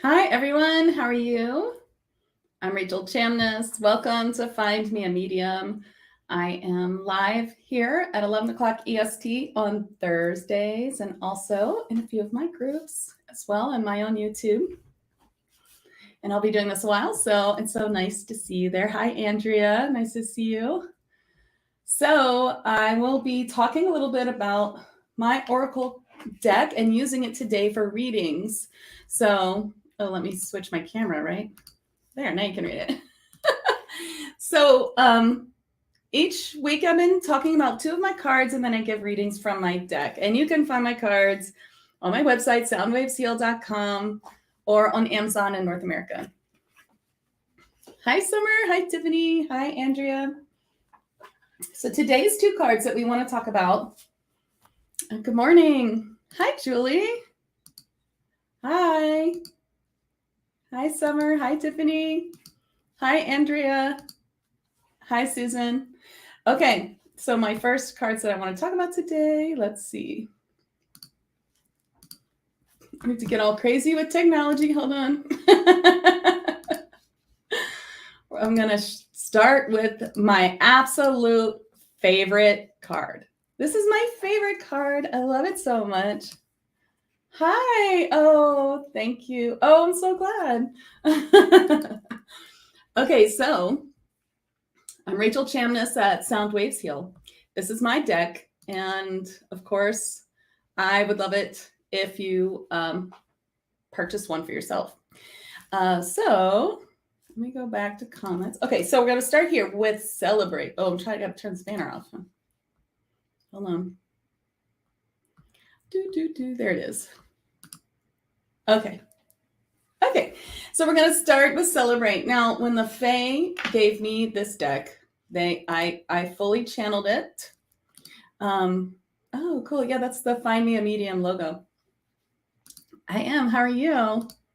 Hi, everyone. How are you? I'm Rachel Chamness. Welcome to Find Me a Medium. I am live here at 11 o'clock EST on Thursdays and also in a few of my groups as well and my own YouTube. And I'll be doing this a while, so it's so nice to see you there. Hi, Andrea. Nice to see you. So I will be talking a little bit about my Oracle deck and using it today for readings. So let me switch my camera, right? There, now you can read it. So each week I've been talking about two of my cards and then I give readings from my deck. And you can find my cards on my website, soundwavesheal.com, or on Amazon in North America. Hi, Summer. Hi, Tiffany. Hi, Andrea. So today's two cards that we want to talk about. Good morning. Hi, Julie. Hi. Hi, Summer. Hi, Tiffany. Hi, Andrea. Hi, Susan. Okay, so my first cards that I want to talk about today, let's see. I need to get all crazy with technology. Hold on. I'm going to start with my absolute favorite card. This is my favorite card. I love it so much. Hi. Oh, thank you. Oh, I'm so glad. Okay, so I'm Rachel Chamness at Sound Waves Heal. This is my deck. And of course, I would love it if you purchase one for yourself. So let me go back to comments. Okay, so we're going to start here with celebrate. Oh, I'm trying to turn the banner off. Hold on. There it is. Okay. Okay, so we're going to start with celebrate. Now, when the Fae gave me this deck, I fully channeled it. Oh, cool. Yeah, that's the FindMeAMedium logo. I am. How are you?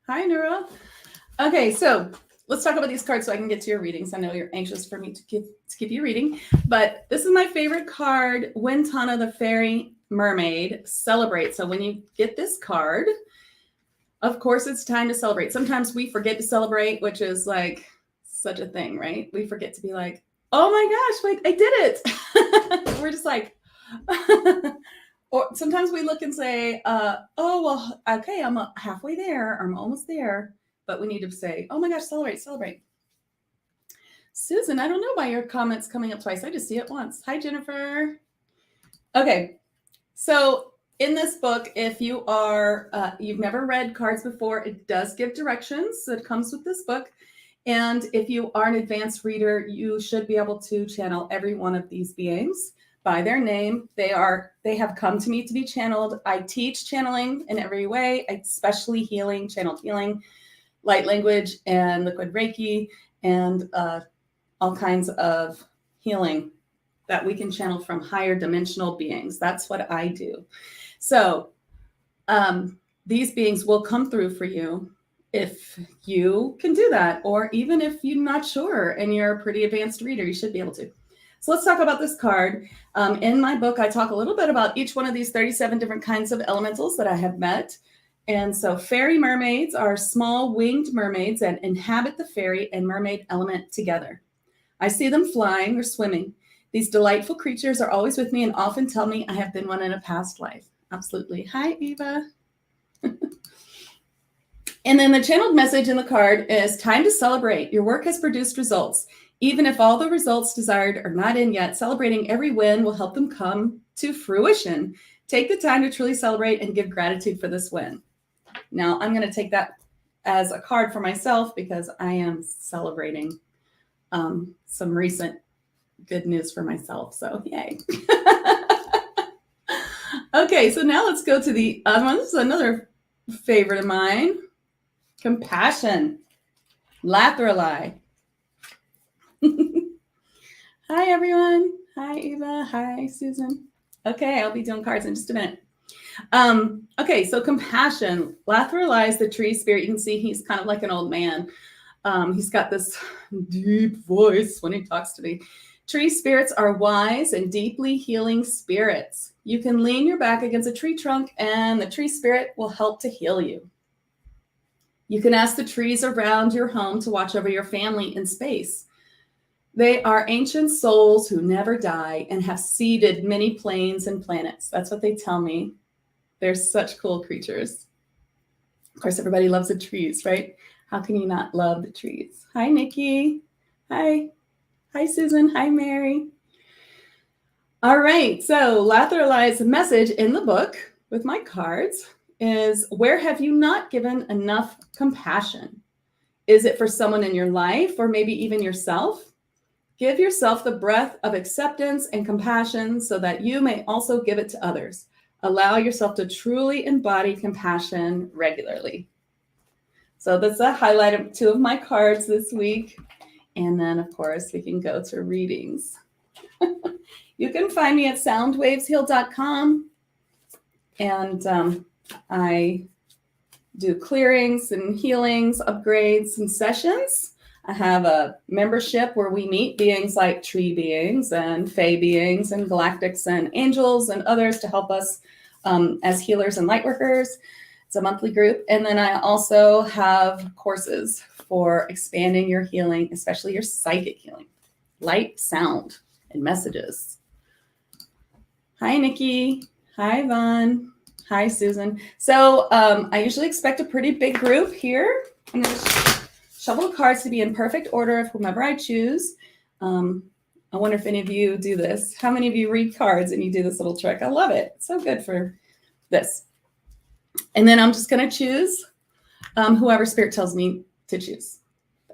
Hi, Nura. Okay, so let's talk about these cards so I can get to your readings. I know you're anxious for me to give you a reading, but this is my favorite card, Wintana the Fairy Mermaid, Celebrate. So when you get this card, of course, it's time to celebrate. Sometimes we forget to celebrate, which is like such a thing, right? We forget to be like, oh my gosh, wait, I did it. We're just like, or sometimes we look and say, oh, well, okay, I'm halfway there, or I'm almost there. But we need to say, oh my gosh, celebrate, celebrate. Susan, I don't know why your comment's coming up twice. I just see it once. Hi, Jennifer. Okay, so in this book, if you are, you've never read cards before, it does give directions. So it comes with this book. And if you are an advanced reader, you should be able to channel every one of these beings by their name. They have come to me to be channeled. I teach channeling in every way, especially healing, channeled healing, light language, and liquid Reiki, and all kinds of healing that we can channel from higher dimensional beings. That's what I do. So these beings will come through for you if you can do that, or even if you're not sure and you're a pretty advanced reader, you should be able to. So let's talk about this card. In my book, I talk a little bit about each one of these 37 different kinds of elementals that I have met. And so fairy mermaids are small winged mermaids that inhabit the fairy and mermaid element together. I see them flying or swimming. These delightful creatures are always with me and often tell me I have been one in a past life. Absolutely. Hi, Eva. And then the channeled message in the card is time to celebrate. Your work has produced results. Even if all the results desired are not in yet, celebrating every win will help them come to fruition. Take the time to truly celebrate and give gratitude for this win. Now, I'm going to take that as a card for myself because I am celebrating some recent good news for myself. So, yay. Okay, so now let's go to the other one. This is another favorite of mine. Compassion. Lathrali. Hi, everyone. Hi, Eva. Hi, Susan. Okay, I'll be doing cards in just a minute. Okay, so compassion. Lathrali is the tree spirit. You can see he's kind of like an old man. He's got this deep voice when he talks to me. Tree spirits are wise and deeply healing spirits. You can lean your back against a tree trunk and the tree spirit will help to heal you. You can ask the trees around your home to watch over your family in space. They are ancient souls who never die and have seeded many planes and planets. That's what they tell me. They're such cool creatures. Of course, everybody loves the trees, right? How can you not love the trees? Hi, Nikki. Hi. Hi, Susan. Hi, Mary. All right. So Lathrali's message in the book with my cards is, where have you not given enough compassion? Is it for someone in your life or maybe even yourself? Give yourself the breath of acceptance and compassion so that you may also give it to others. Allow yourself to truly embody compassion regularly. So that's a highlight of 2 of my cards this week. And then, of course, we can go to readings. You can find me at soundwavesheal.com. And I do clearings and healings, upgrades, and sessions. I have a membership where we meet beings like tree beings and fae beings and galactics and angels and others to help us as healers and light workers. It's a monthly group. And then I also have courses for expanding your healing, especially your psychic healing, light, sound, and messages. Hi, Nikki. Hi, Vaughn. Hi, Susan. So I usually expect a pretty big group here. I'm going to shuffle the cards to be in perfect order of whomever I choose. I wonder if any of you do this. How many of you read cards and you do this little trick? I love it. It's so good for this. And then I'm just going to choose whoever Spirit tells me to choose.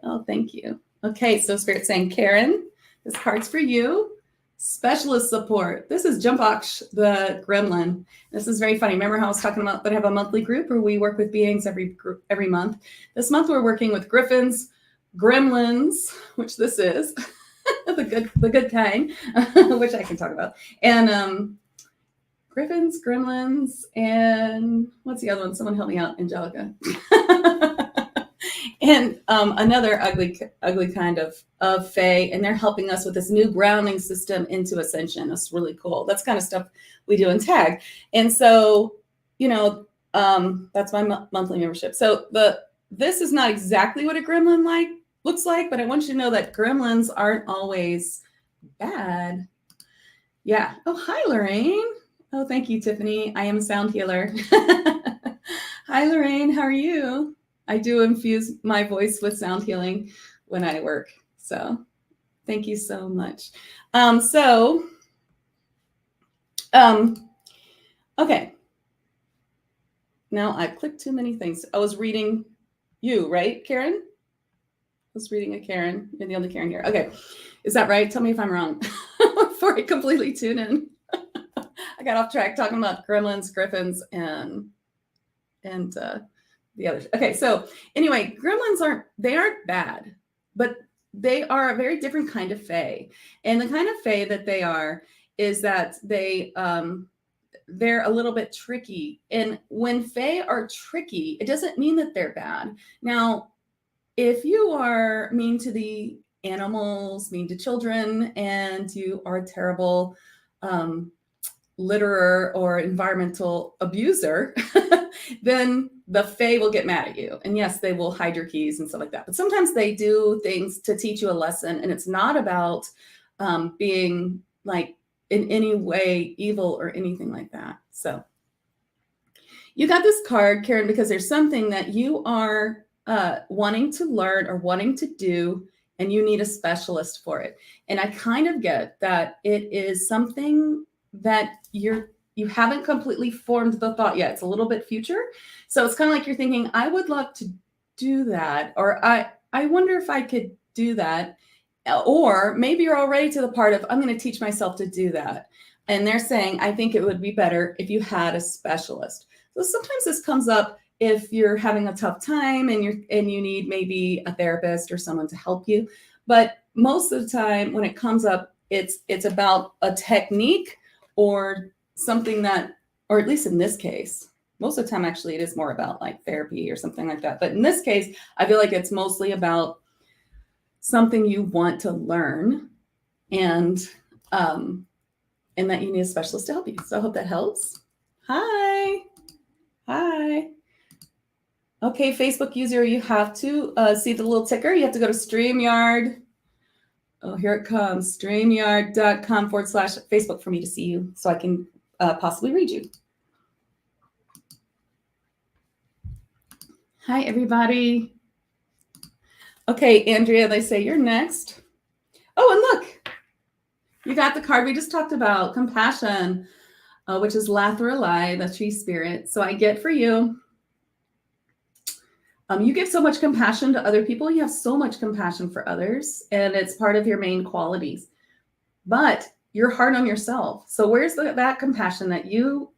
Oh, thank you. Okay, so Spirit's saying, Karen, this card's for you. Specialist support. This is Jumpbox, the gremlin. This is very funny. Remember how I was talking about that I have a monthly group where we work with beings every month? This month we're working with griffins, gremlins, which this is, the good kind, which I can talk about, and griffins, gremlins, and what's the other one? Someone help me out, Angelica. And another ugly kind of fae, and they're helping us with this new grounding system into ascension. That's really cool. That's kind of stuff we do in tag. And so, that's my monthly membership. So this is not exactly what a gremlin looks like, but I want you to know that gremlins aren't always bad. Yeah. Oh, hi, Lorraine. Oh, thank you, Tiffany. I am a sound healer. Hi, Lorraine. How are you? I do infuse my voice with sound healing when I work. So thank you so much. Okay. Now I've clicked too many things. I was reading you, right, Karen? I was reading a Karen. You're the only Karen here. Okay. Is that right? Tell me if I'm wrong before I completely tune in. I got off track talking about gremlins, griffins, and the others. Okay, so anyway, gremlins aren't bad, but they are a very different kind of fae. And the kind of fae that they are is that they're a little bit tricky. And when fae are tricky, it doesn't mean that they're bad. Now, if you are mean to the animals, mean to children, and you are a terrible litterer or environmental abuser, then the fae will get mad at you. And yes, they will hide your keys and stuff like that. But sometimes they do things to teach you a lesson. And it's not about being like in any way evil or anything like that. So you got this card, Karen, because there's something that you are wanting to learn or wanting to do, and you need a specialist for it. And I kind of get that it is something that you haven't completely formed the thought yet. It's a little bit future. So it's kind of like you're thinking, I would love to do that. Or I wonder if I could do that. Or maybe you're already to the part of, I'm going to teach myself to do that. And they're saying, I think it would be better if you had a specialist. So sometimes this comes up if you're having a tough time and you need maybe a therapist or someone to help you. But most of the time when it comes up, it's about a technique or something that, or at least in this case, most of the time, actually, it is more about like therapy or something like that. But in this case, I feel like it's mostly about something you want to learn and that you need a specialist to help you. So I hope that helps. Hi. Okay, Facebook user, you have to see the little ticker. You have to go to StreamYard. Oh, here it comes. StreamYard.com/Facebook for me to see you so I can possibly read you. Hi, everybody. Okay, Andrea, they say you're next. Oh, and look, you got the card we just talked about, compassion, which is Lathralai, the tree spirit. So I get for you. You give so much compassion to other people. You have so much compassion for others, and it's part of your main qualities. But you're hard on yourself. So where's that compassion that you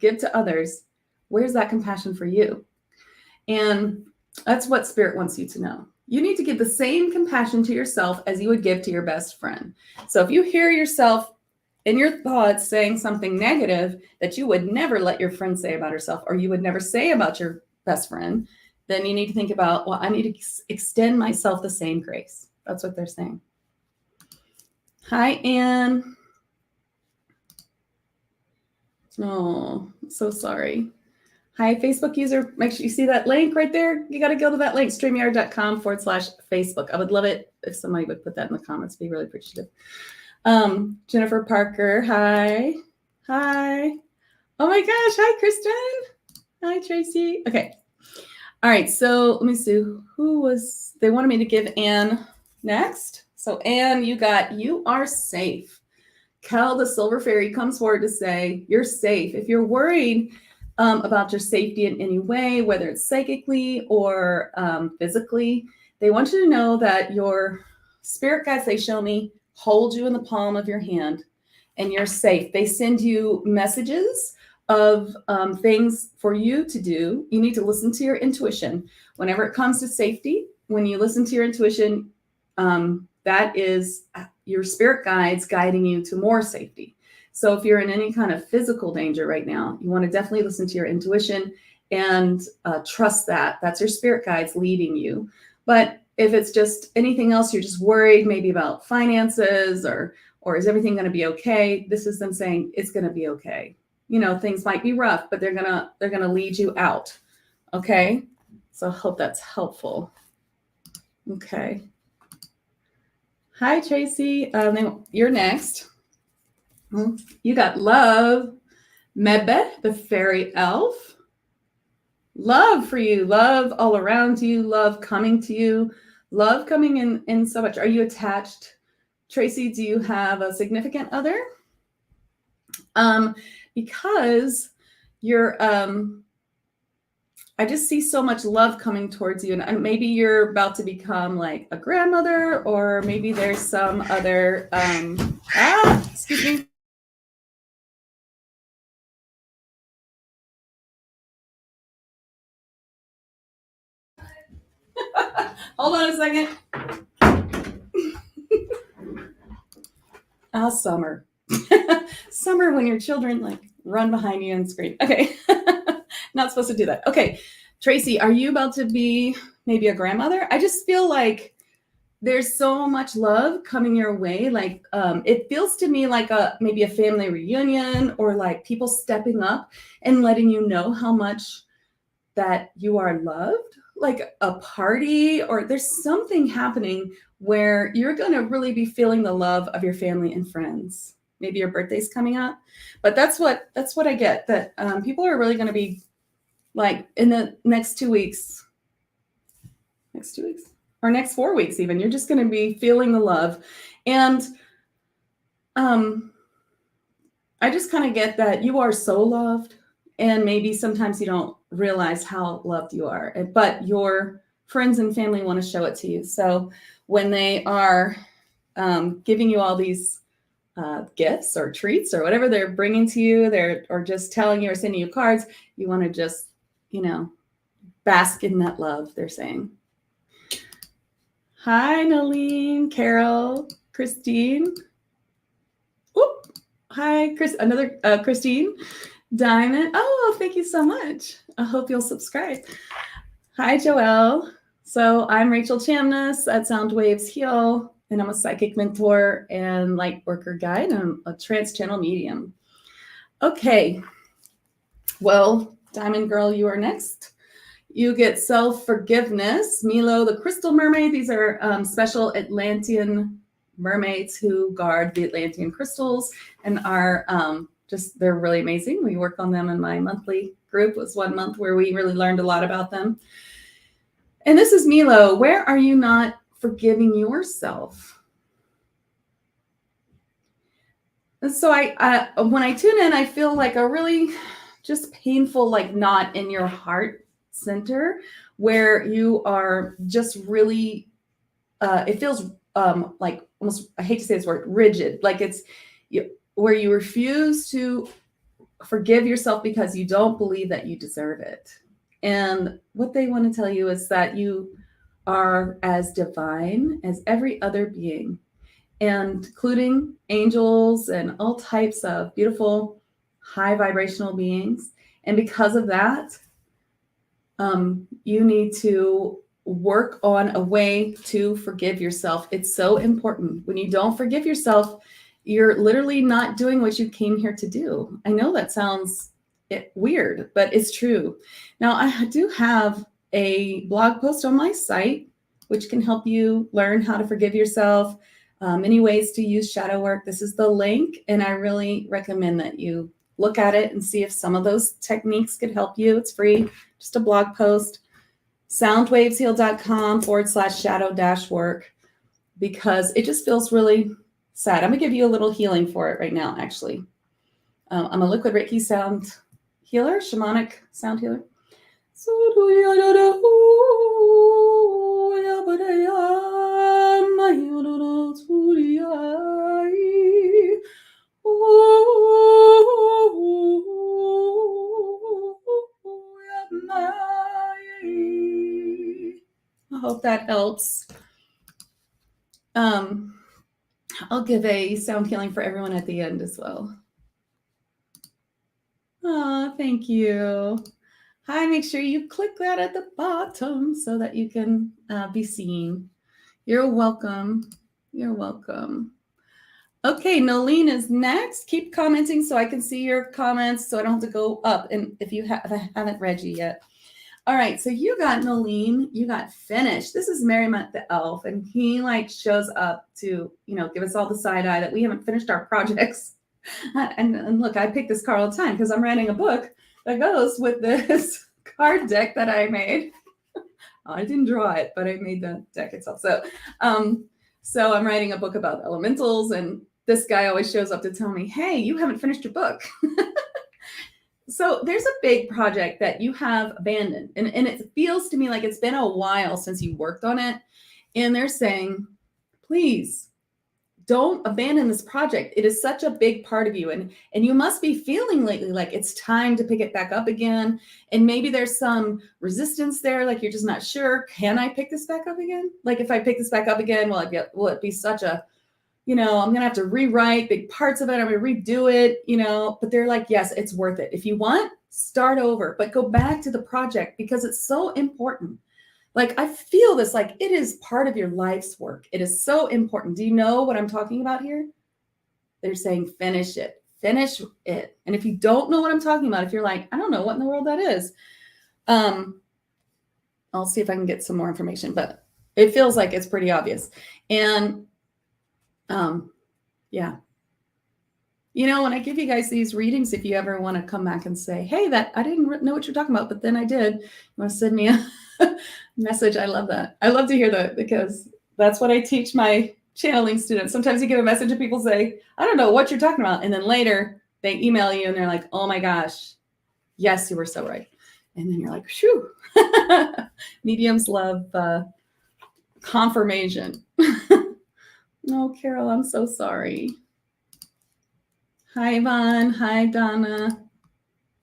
give to others? Where's that compassion for you? And that's what Spirit wants you to know. You need to give the same compassion to yourself as you would give to your best friend. So if you hear yourself in your thoughts saying something negative that you would never let your friend say about herself, or you would never say about your best friend, then you need to think about, well, I need to extend myself the same grace. That's what they're saying. Hi, Anne. Oh, I'm so sorry. Hi, Facebook user. Make sure you see that link right there. You got to go to that link, StreamYard.com/Facebook. I would love it if somebody would put that in the comments. Be really appreciative. Jennifer Parker. Hi. Hi. Oh my gosh. Hi, Kristen. Hi, Tracy. Okay. All right. So let me see. They wanted me to give Anne next. So Anne, you are safe. Kel, the silver fairy, comes forward to say you're safe. If you're worried about your safety in any way, whether it's psychically or physically, they want you to know that your spirit guides, they show me, hold you in the palm of your hand and you're safe. They send you messages of things for you to do. You need to listen to your intuition. Whenever it comes to safety, when you listen to your intuition, that is your spirit guides guiding you to more safety. So if you're in any kind of physical danger right now, you want to definitely listen to your intuition and trust that. That's your spirit guides leading you. But if it's just anything else, you're just worried maybe about finances or is everything going to be okay? This is them saying it's going to be okay. You know, things might be rough, but they're gonna lead you out. Okay. So I hope that's helpful. Okay. Hi, Tracy. You're next. You got love. Mebe, the fairy elf. Love for you. Love all around you. Love coming to you. Love coming in so much. Are you attached? Tracy, do you have a significant other? Because you're, I just see so much love coming towards you, and maybe you're about to become like a grandmother, or maybe there's some other, excuse me. Hold on a second. Summer. Summer when your children like run behind you and scream. Okay. Not supposed to do that. Okay. Tracy, are you about to be maybe a grandmother? I just feel like there's so much love coming your way. Like it feels to me like maybe a family reunion, or like people stepping up and letting you know how much that you are loved, like a party, or there's something happening where you're going to really be feeling the love of your family and friends. Maybe your birthday's coming up, but that's what I get, that people are really going to be like in the next 2 weeks, or next 4 weeks even, you're just going to be feeling the love. And I just kind of get that you are so loved, and maybe sometimes you don't realize how loved you are, but your friends and family want to show it to you. So when they are giving you all these gifts or treats or whatever they're bringing to you, or just telling you or sending you cards, you want to just, bask in that love, they're saying. Hi, Nalene, Carol, Christine. Oop. Hi, another Christine. Diamond. Oh, thank you so much. I hope you'll subscribe. Hi, Joelle. So I'm Rachel Chamness at Sound Waves Heal, and I'm a psychic mentor and light worker guide. I'm a trance channel medium. Okay. Well, Diamond Girl, you are next. You get self-forgiveness. Milo, the crystal mermaid. These are special Atlantean mermaids who guard the Atlantean crystals and are they're really amazing. We work on them in my monthly group. It was 1 month where we really learned a lot about them. And this is Milo. Where are you not forgiving yourself? And so I when I tune in, I feel like a really just painful like knot in your heart center where you are just really it feels like almost, I hate to say this word, rigid, like it's where you refuse to forgive yourself because you don't believe that you deserve it. And what they want to tell you is that you are as divine as every other being, and including angels and all types of beautiful high vibrational beings. And because of that, you need to work on a way to forgive yourself. It's so important. When you don't forgive yourself, you're literally not doing what you came here to do. I know that sounds weird, but it's true. Now, I do have a blog post on my site, which can help you learn how to forgive yourself, many ways to use shadow work. This is the link, and I really recommend that you look at it and see if some of those techniques could help you. It's free, just a blog post, soundwavesheal.com/shadow-work, because it just feels really sad. I'm gonna give you a little healing for it right now, actually. I'm a liquid Reiki sound healer, shamanic sound healer. I hope that helps. I'll give a sound healing for everyone at the end as well. Oh, thank you. Hi, make sure you click that at the bottom so that you can be seen. You're welcome. You're welcome. Okay, Nolene is next. Keep commenting so I can see your comments so I don't have to go up. And if you haven't read you yet. All right, so you got Nolene, you got finished. This is Merriment the elf, and he like shows up to, give us all the side eye that we haven't finished our projects. And look, I pick this card all the time because I'm writing a book that goes with this card deck that I made. I didn't draw it, but I made the deck itself. So I'm writing a book about elementals, and this guy always shows up to tell me, hey, you haven't finished your book. So there's a big project that you have abandoned, and it feels to me like it's been a while since you worked on it. And they're saying, please don't abandon this project. It is such a big part of you. And you must be feeling lately like it's time to pick it back up again. And maybe there's some resistance there. Like you're just not sure. Can I pick this back up again? Like if I pick this back up again, will it be such a, I'm going to have to rewrite big parts of it. I'm going to redo it, but they're like, yes, it's worth it. If you want, start over, but go back to the project because it's so important. Like, I feel this, like it is part of your life's work. It is so important. Do you know what I'm talking about here? They're saying, finish it. And if you don't know what I'm talking about, if you're like, I don't know what in the world that is, I'll see if I can get some more information, but it feels like it's pretty obvious. And yeah. When I give you guys these readings, if you ever want to come back and say, hey, that I didn't know what you're talking about, but then I did, you want to send me a message. I love that. I love to hear that because that's what I teach my channeling students. Sometimes you give a message and people say, I don't know what you're talking about. And then later they email you and they're like, oh my gosh, yes, you were so right. And then you're like, phew. Mediums love confirmation. No, Carol, I'm so sorry. Hi, Yvonne. Hi, Donna.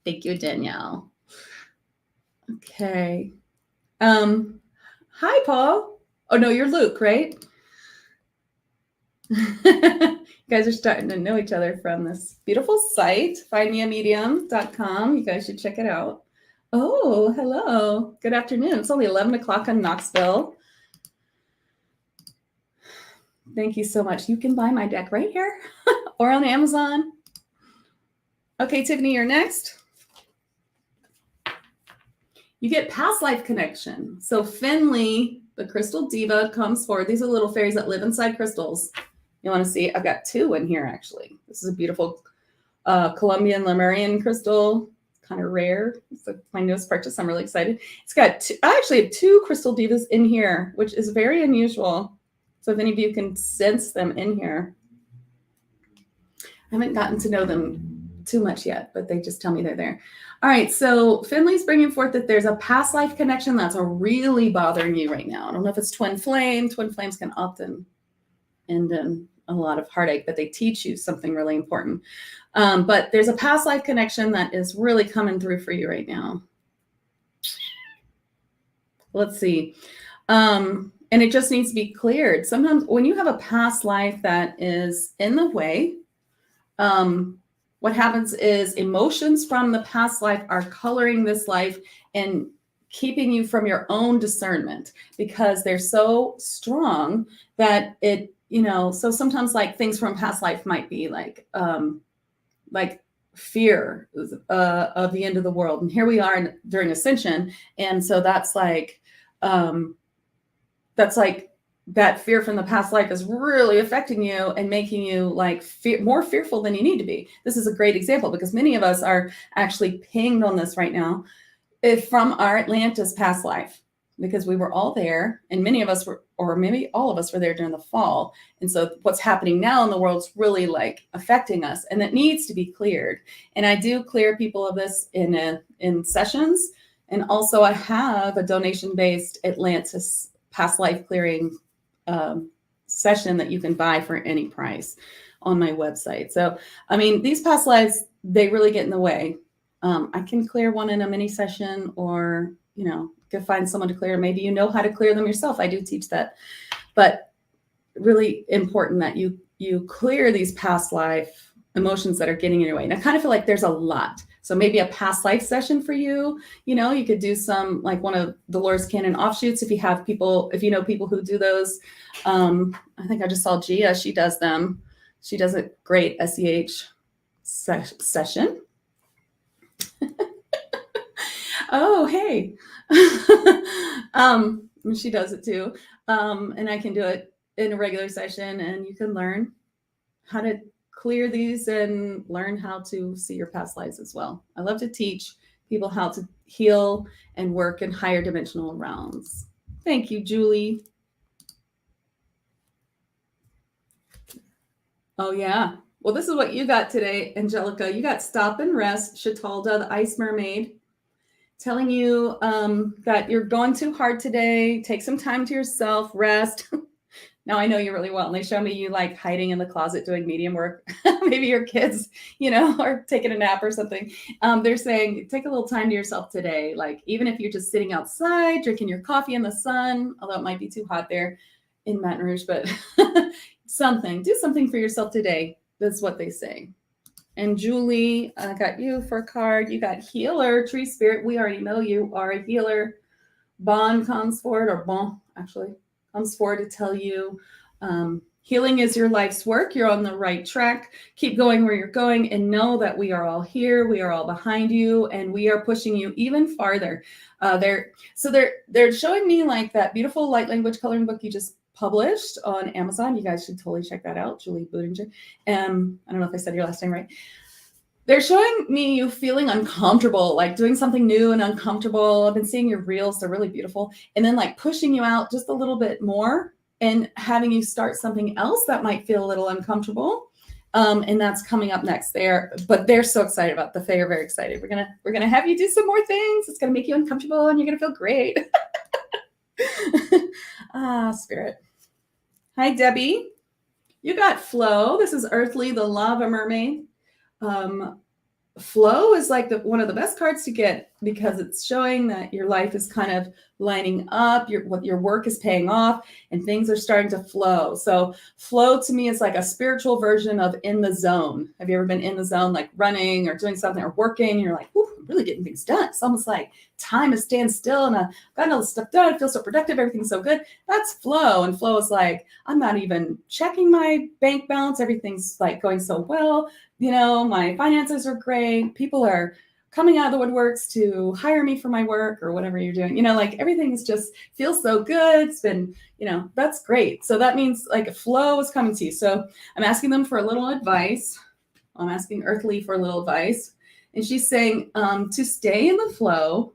Thank you, Danielle. Okay. Hi, Paul. Oh, no, you're Luke, right? You guys are starting to know each other from this beautiful site, FindMeAMedium.com. You guys should check it out. Oh, hello. Good afternoon. It's only 11 o'clock in Knoxville. Thank you so much. You can buy my deck right here or on Amazon. Okay, Tiffany, you're next. You get past life connection. So Finley, the crystal diva, comes forward. These are little fairies that live inside crystals. You want to see? I've got 2 in here, actually. This is a beautiful Colombian Lemurian crystal. Kind of rare. It's my newest purchase. I'm really excited. It's got I actually have 2 crystal divas in here, which is very unusual. So if any of you can sense them in here. I haven't gotten to know them too much yet, but they just tell me they're there. All right, so Finley's bringing forth that there's a past life connection that's really bothering you right now. I don't know if it's twin flame. Twin flames can often end in a lot of heartache, but they teach you something really important. But there's a past life connection that is really coming through for you right now. Let's see. And it just needs to be cleared. Sometimes when you have a past life that is in the way, what happens is emotions from the past life are coloring this life and keeping you from your own discernment because they're so strong that it, so sometimes like things from past life might be like fear of the end of the world. And here we are during ascension. And so that's like that fear from the past life is really affecting you and making you like more fearful than you need to be. This is a great example because many of us are actually pinged on this right now from our Atlantis past life because we were all there and many of us were, or maybe all of us were there during the fall. And so what's happening now in the world is really like affecting us and it needs to be cleared. And I do clear people of this in sessions. And also I have a donation-based Atlantis past life clearing session that you can buy for any price on my website. So, I mean, these past lives, they really get in the way. I can clear one in a mini session or, go find someone to clear. Maybe you know how to clear them yourself. I do teach that, but really important that you clear these past life emotions that are getting in your way. And I kind of feel like there's a lot. So maybe a past life session for you, you could do some like one of Dolores Cannon offshoots if you know people who do those. I think I just saw Gia, she does them. She does a great SEH session. Oh, hey. She does it too. And I can do it in a regular session and you can learn how to clear these and learn how to see your past lives as well. I love to teach people how to heal and work in higher dimensional realms. Thank you, Julie. Oh, yeah. Well, this is what you got today, Angelica. You got Stop and Rest, Shatalda, the Ice Mermaid, telling you that you're going too hard today. Take some time to yourself, rest. Now I know you really well. And they show me you like hiding in the closet doing medium work. Maybe your kids, are taking a nap or something. They're saying, take a little time to yourself today. Like, even if you're just sitting outside, drinking your coffee in the sun, although it might be too hot there in Baton Rouge, but do something for yourself today. That's what they say. And Julie, I got you for a card. You got Healer, Tree Spirit. We already know you are a healer. Bon comes forward, or Bon, actually, comes forward to tell you healing is your life's work. You're on the right track. Keep going where you're going and know that we are all here. We are all behind you and we are pushing you even farther. They're showing me like that beautiful light language coloring book you just published on Amazon. You guys should totally check that out. Julie Budinger. I don't know if I said your last name right. They're showing me you feeling uncomfortable, like doing something new and uncomfortable. I've been seeing your reels. They're really beautiful. And then like pushing you out just a little bit more and having you start something else that might feel a little uncomfortable. And that's coming up next there. But they're so excited about the Fae are very excited. We're gonna have you do some more things. It's gonna make you uncomfortable and you're gonna feel great. Spirit. Hi, Debbie. You got Flo. This is Earthly, the Lava Mermaid. Flow is like one of the best cards to get because it's showing that your life is kind of lining up, your work is paying off and things are starting to flow. So flow to me is like a spiritual version of in the zone. Have you ever been in the zone, like running or doing something or working? And you're like, ooh, I'm really getting things done. It's almost like time is stand still and I've gotten all this stuff done. I feel so productive. Everything's so good. That's flow. And flow is like, I'm not even checking my bank balance. Everything's like going so well. My finances are great. People are coming out of the woodworks to hire me for my work or whatever you're doing. Like everything's just feels so good. It's been, that's great. So that means like a flow is coming to you. So I'm asking them for a little advice. I'm asking Earthly for a little advice. And she's saying to stay in the flow,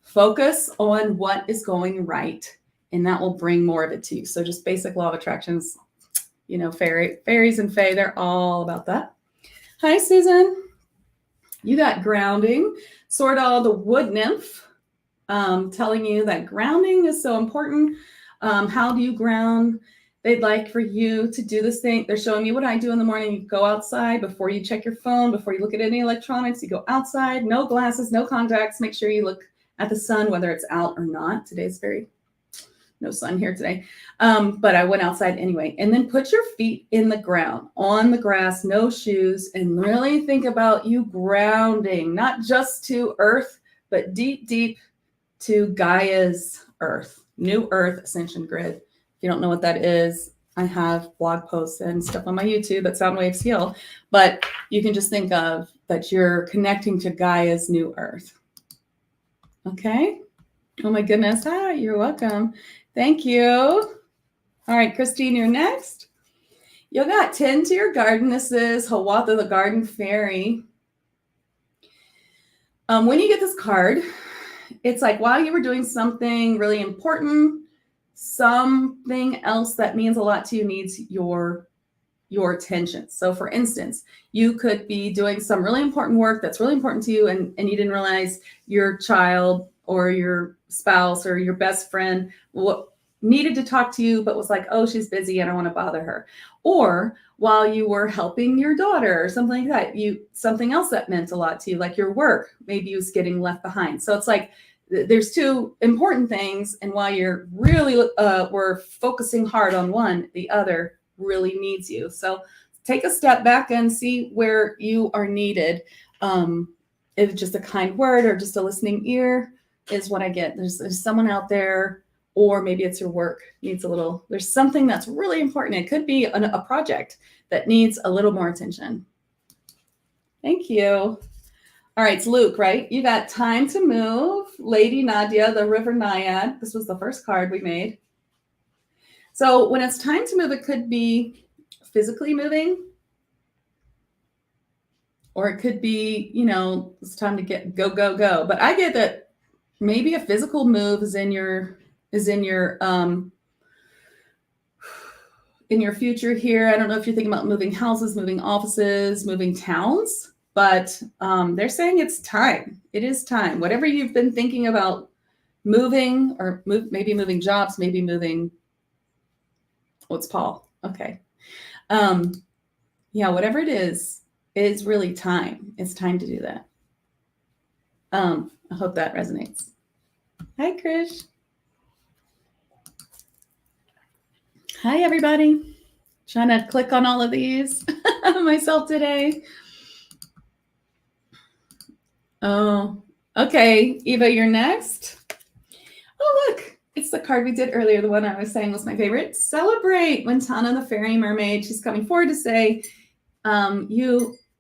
focus on what is going right, and that will bring more of it to you. So just basic law of attractions, fairies and fae, they're all about that. Hi, Susan. You got grounding. Swordall, the wood nymph, telling you that grounding is so important. How do you ground? They'd like for you to do this thing. They're showing me what I do in the morning. You go outside before you check your phone, before you look at any electronics. You go outside, no glasses, no contacts. Make sure you look at the sun, whether it's out or not. Today's no sun here today. But I went outside anyway. And then put your feet in the ground, on the grass, no shoes, and really think about you grounding, not just to earth, but deep, deep to Gaia's earth, new earth ascension grid. If you don't know what that is, I have blog posts and stuff on my YouTube at Soundwaves Heal, but you can just think of that you're connecting to Gaia's new earth. Okay. Oh my goodness. Hi, you're welcome. Thank you. All right, Christine, you're next. You got tend to your garden. This is Hawatha, the garden fairy. When you get this card, it's like while you were doing something really important, something else that means a lot to you needs your attention. So for instance, you could be doing some really important work that's really important to you, and you didn't realize your child or your spouse or your best friend needed to talk to you, but was like, oh, she's busy, I don't want to bother her. Or while you were helping your daughter or something like that, something else that meant a lot to you, like your work, maybe you was getting left behind. So it's like, there's two important things. And while you're really, we're focusing hard on one, the other really needs you. So take a step back and see where you are needed. If it's just a kind word or just a listening ear is what I get. There's someone out there, or maybe it's your work needs there's something that's really important. It could be a project that needs a little more attention. Thank you. All right, it's Luke, right? You got time to move. Lady Nadia, the river naiad. This was the first card we made. So when it's time to move, it could be physically moving, or it could be, it's time to go. But I get that maybe a physical move is in your future here. I don't know if you're thinking about moving houses, moving offices, moving towns, but they're saying it's time. It is time. Whatever you've been thinking about moving, or maybe moving jobs, maybe moving. What's Paul? Okay. Yeah, whatever it is really time. It's time to do that. I hope that resonates. Hi, Krish. Hi, everybody. Trying to click on all of these myself today. Oh, okay. Eva, you're next. Oh, look. It's the card we did earlier. The one I was saying was my favorite. Celebrate. Wintana, the fairy mermaid. She's coming forward to say,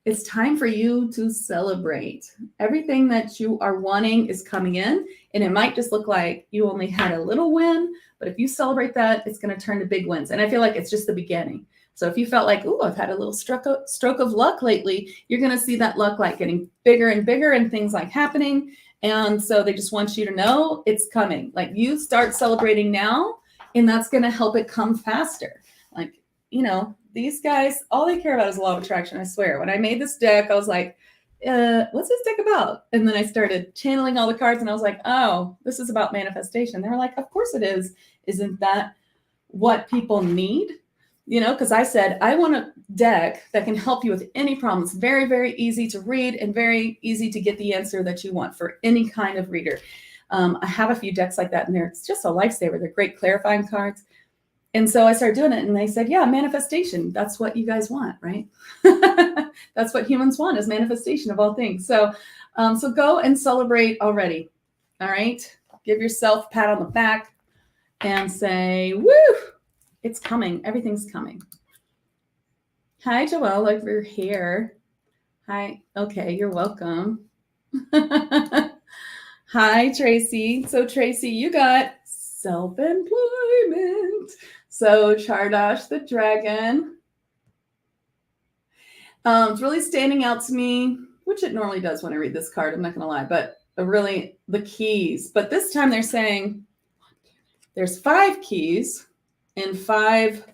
it's time for you to celebrate. Everything that you are wanting is coming in, and it might just look like you only had a little win, but if you celebrate that, it's going to turn to big wins. And I feel like it's just the beginning. So if you felt like, oh, I've had a little stroke of luck lately, you're going to see that luck like getting bigger and bigger and things like happening. And so they just want you to know it's coming. Like you start celebrating now, and that's going to help it come faster. Like, these guys, all they care about is law of attraction, I swear. When I made this deck, I was like, what's this deck about? And then I started channeling all the cards, and I was like, oh, this is about manifestation. They were like, of course it is. Isn't that what people need? Because I said, I want a deck that can help you with any problem. It's very, very easy to read and very easy to get the answer that you want for any kind of reader. I have a few decks like that in there. It's just a lifesaver. They're great clarifying cards. And so I started doing it, and they said, yeah, manifestation. That's what you guys want, right? That's what humans want, is manifestation of all things. So go and celebrate already. All right. Give yourself a pat on the back and say, woo, it's coming. Everything's coming. Hi, Joelle, over here. Hi. Okay, you're welcome. Hi, Tracy. So Tracy, you got self-employment. So Chardash the dragon. It's really standing out to me, which it normally does when I read this card. I'm not going to lie, but really the keys. But this time they're saying there's 5 keys in 5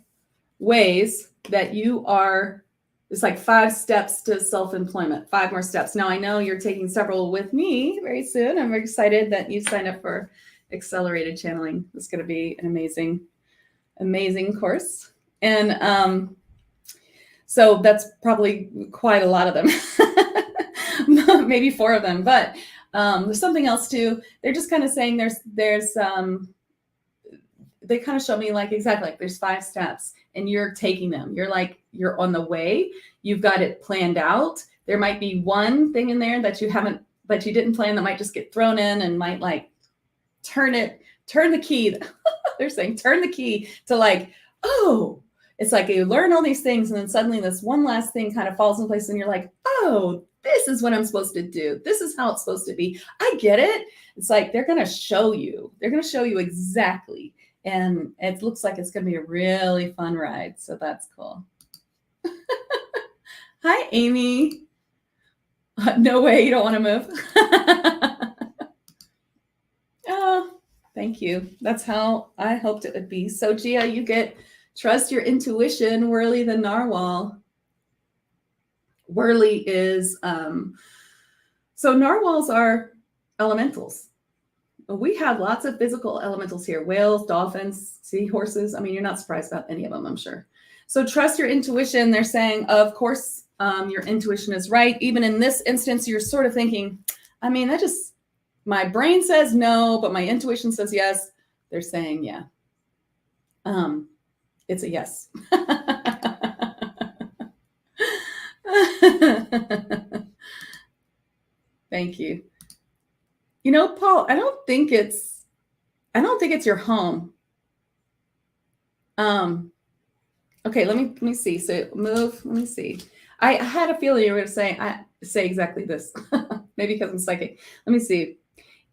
ways that you are. It's like 5 steps to self-employment, 5 more steps. Now, I know you're taking several with me very soon. I'm very excited that you signed up for accelerated channeling. It's going to be an amazing, amazing course. And so that's probably quite a lot of them, maybe 4 of them. But there's something else too. They're just kind of saying there's they kind of show me like exactly like there's 5 steps and you're taking them. You're on the way. You've got it planned out. There might be one thing in there that you didn't plan that might just get thrown in and might like turn the key. They're saying turn the key to like, oh, it's like you learn all these things and then suddenly this one last thing kind of falls in place and you're like, oh, this is what I'm supposed to do. This is how it's supposed to be. I get it. It's like they're going to show you. They're going to show you exactly. And it looks like it's going to be a really fun ride. So that's cool. Hi, Amy. No way you don't want to move. Oh, thank you. That's how I hoped it would be. So Gia, you get trust your intuition, Whirly the Narwhal. Whirly is, so narwhals are elementals. We have lots of physical elementals here. Whales, dolphins, seahorses. I mean, you're not surprised about any of them, I'm sure. So trust your intuition. They're saying, of course, your intuition is right. Even in this instance, you're sort of thinking, I mean, my brain says no, but my intuition says yes. They're saying, yeah. It's a yes. Thank you. You know, Paul, I don't think it's your home. Okay, let me see. So move, let me see. I had a feeling you were going to say exactly this. Maybe because I'm psychic. Let me see.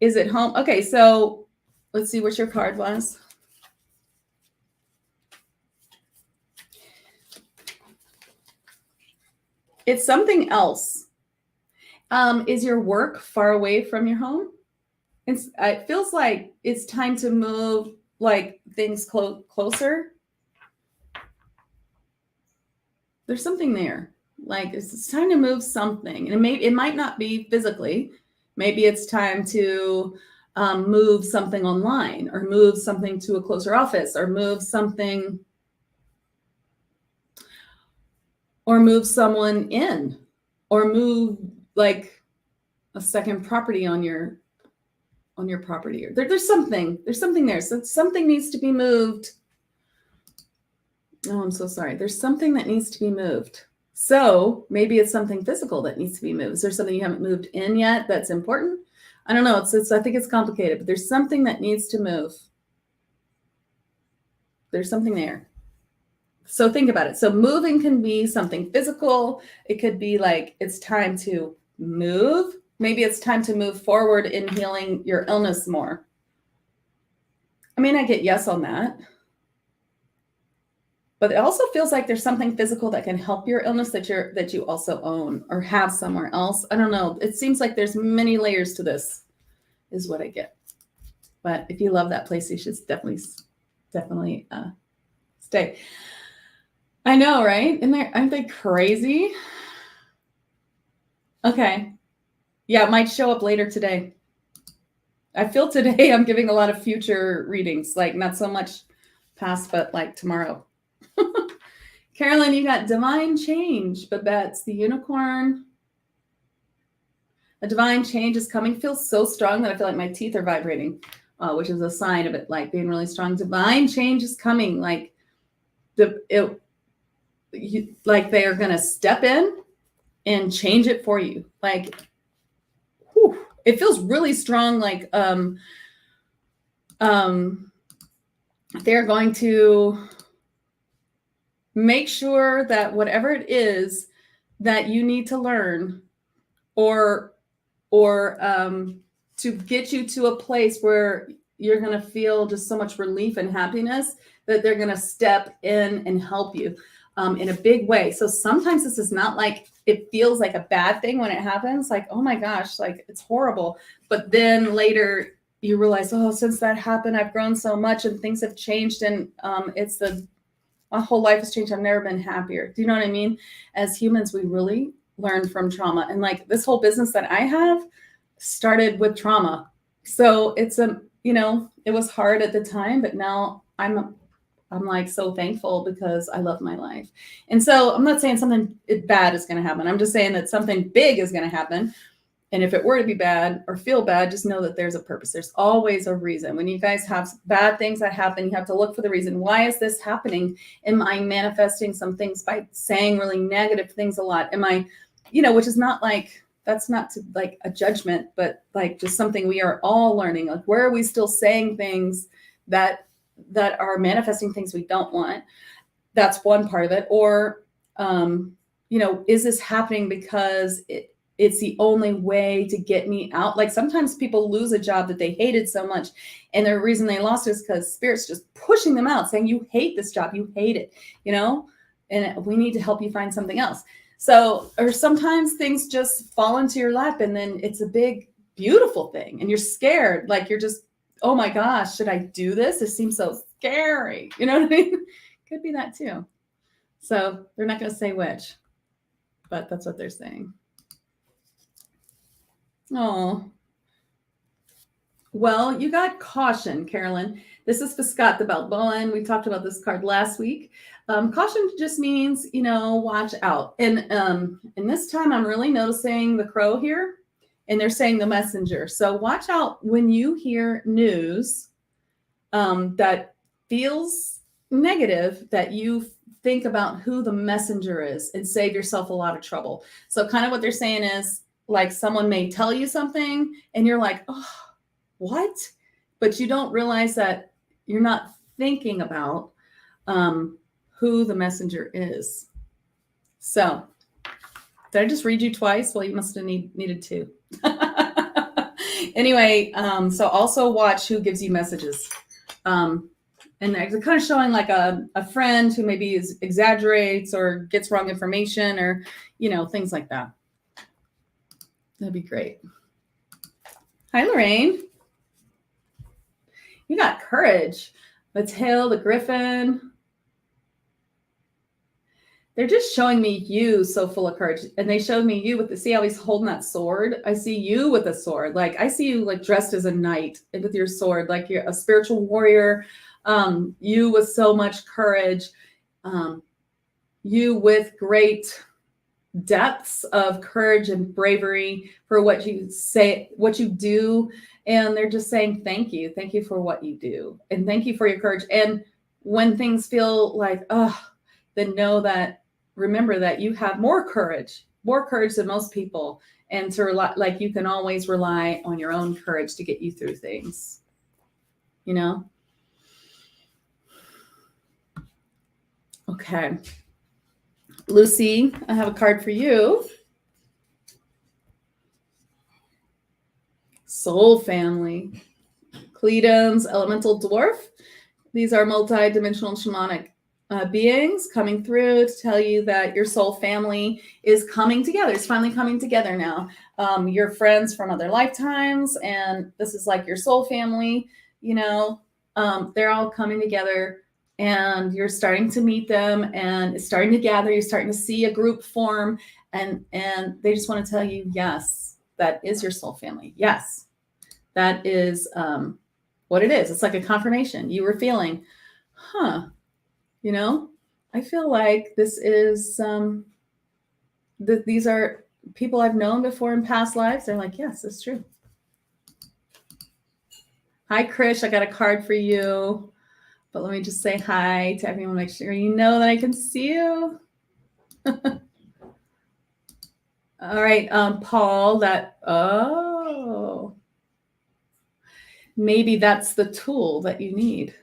Is it home? Okay, so let's see what your card was. It's something else. Is your work far away from your home? It feels like it's time to move like things closer. There's something there. Like it's time to move something. And it might not be physically. Maybe it's time to move something online or move something to a closer office or move something or move someone in or move like a second property on your property. There's something there. So something needs to be moved. Oh, I'm so sorry. There's something that needs to be moved. So maybe it's something physical that needs to be moved. Is there something you haven't moved in yet that's important? I don't know. I think it's complicated, but there's something that needs to move. There's something there. So think about it. So moving can be something physical. It could be like it's time to move. Maybe it's time to move forward in healing your illness more. I mean, I get yes on that. But it also feels like there's something physical that can help your illness that you also own or have somewhere else. I don't know. It seems like there's many layers to this, is what I get. But if you love that place, you should definitely stay. I know, right? Aren't they crazy? Okay. Yeah, it might show up later today. I feel today I'm giving a lot of future readings, like not so much past, but like tomorrow. Carolyn, you got divine change. Babette's the unicorn. A divine change is coming. Feels so strong that I feel like my teeth are vibrating, which is a sign of it like being really strong. Divine change is coming. Like they are going to step in and change it for you. Like, whew, it feels really strong. Like they're going to make sure that whatever it is that you need to learn or or to get you to a place where you're going to feel just so much relief and happiness that they're going to step in and help you in a big way. So sometimes this is not like, it feels like a bad thing when it happens, like, oh my gosh, like it's horrible. But then later you realize, oh, since that happened, I've grown so much and things have changed, and my whole life has changed. I've never been happier. Do you know what I mean? As humans, we really learn from trauma. And like this whole business that I have started with trauma. So it's it was hard at the time, but now I'm like so thankful because I love my life. And so I'm not saying something bad is going to happen. I'm just saying that something big is going to happen. And if it were to be bad or feel bad, just know that there's a purpose. There's always a reason. When you guys have bad things that happen, you have to look for the reason. Why is this happening? Am I manifesting some things by saying really negative things a lot? Am I, which is not like, that's not to like a judgment, but like just something we are all learning. Like, where are we still saying things that are manifesting things we don't want? That's one part of it. Or, is this happening because it's the only way to get me out? Like sometimes people lose a job that they hated so much, and the reason they lost is because spirit's just pushing them out, saying, you hate this job, you hate it, and we need to help you find something else. So, or sometimes things just fall into your lap and then it's a big, beautiful thing and you're scared. Like you're just, oh my gosh, should I do this? It seems so scary. You know what I mean? Could be that too. So they're not going to say which, but that's what they're saying. Oh, well, you got caution, Carolyn. This is for Scott the Balboan. We talked about this card last week. Caution just means, watch out. And this time I'm really noticing the crow here, and they're saying the messenger. So watch out when you hear news that feels negative, that you think about who the messenger is and save yourself a lot of trouble. So kind of what they're saying is, like, someone may tell you something and you're like, oh, what? But you don't realize that you're not thinking about who the messenger is. So did I just read you twice? Well, you must have needed to. Anyway, so also watch who gives you messages. And they're kind of showing like a friend who maybe exaggerates or gets wrong information or, things like that. That'd be great. Hi, Lorraine. You got courage. The tail, the griffin. They're just showing me you so full of courage. And they showed me you see how he's holding that sword? I see you with a sword. Like I see you like dressed as a knight with your sword, like you're a spiritual warrior. You with so much courage. You with great depths of courage and bravery for what you say, what you do. And they're just saying, thank you. Thank you for what you do. And thank you for your courage. And when things feel like, then remember that you have more courage than most people. And to rely, like you can always rely on your own courage to get you through things, Okay. Lucy, I have a card for you. Soul family. Cledon's elemental dwarf. These are multi-dimensional shamanic beings coming through to tell you that your soul family is coming together. It's finally coming together now. Your friends from other lifetimes, and this is like your soul family, they're all coming together. And you're starting to meet them and it's starting to gather. You're starting to see a group form and they just want to tell you, yes, that is your soul family. Yes, that is what it is. It's like a confirmation. You were feeling, I feel like this is, these are people I've known before in past lives. They're like, yes, it's true. Hi, Krish. I got a card for you. But let me just say hi to everyone. Make sure you know that I can see you. All right, Paul, maybe that's the tool that you need.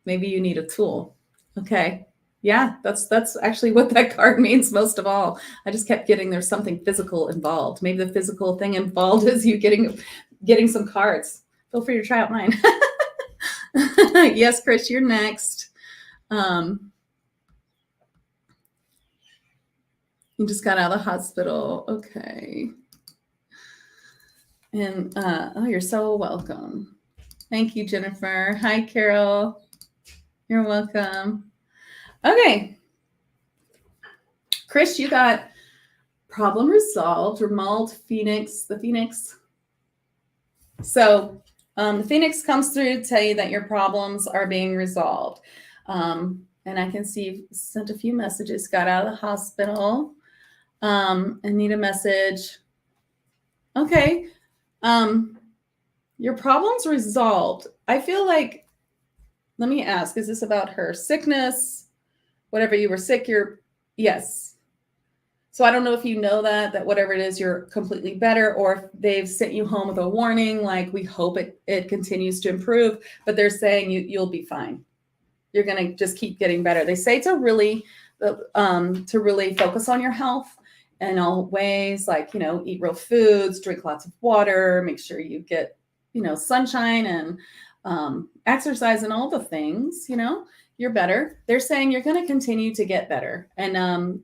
Maybe you need a tool. Okay. Yeah, that's actually what that card means most of all. I just kept getting there's something physical involved. Maybe the physical thing involved is you getting some cards. Feel free to try out mine. Yes, Chris, you're next. You just got out of the hospital. Okay. And oh, you're so welcome. Thank you, Jennifer. Hi, Carol. You're welcome. Okay. Chris, you got problem resolved, Ramald, Phoenix, the Phoenix. So the Phoenix comes through to tell you that your problems are being resolved. And I can see you've sent a few messages, got out of the hospital, and need a message. Okay. Your problem's resolved. I feel like, let me ask, is this about her sickness? Whatever you were sick, yes. So I don't know if you know that whatever it is, you're completely better, or if they've sent you home with a warning, like we hope it continues to improve, but they're saying you'll be fine. You're going to just keep getting better. They say to really focus on your health in all ways, like, eat real foods, drink lots of water, make sure you get, sunshine and exercise and all the things, you're better. They're saying you're going to continue to get better. And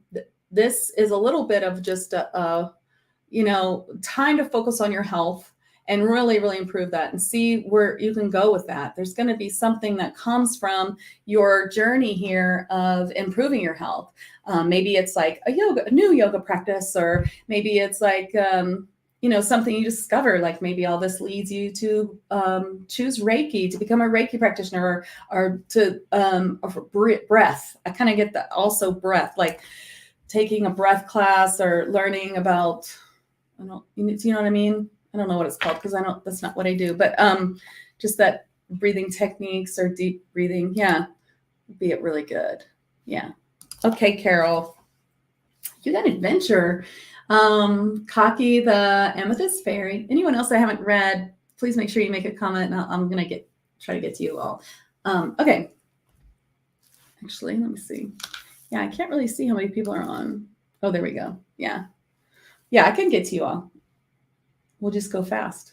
this is a little bit of just time to focus on your health and really, really improve that and see where you can go with that. There's going to be something that comes from your journey here of improving your health. Maybe it's like a new yoga practice, or maybe it's like, something you discover, like maybe all this leads you to choose Reiki, to become a Reiki practitioner, or to breath. I kind of get that also breath, like taking a breath class or learning about, do you know what I mean? I don't know what it's called because that's not what I do, but just that breathing techniques or deep breathing. Yeah. Be it really good. Yeah. Okay, Carol, you got adventure. Cocky, the Amethyst Fairy. Anyone else I haven't read, please make sure you make a comment, and I'm going to try to get to you all. Okay. Actually, let me see. Yeah, I can't really see how many people are on. Oh, there we go. Yeah. Yeah, I can get to you all. We'll just go fast.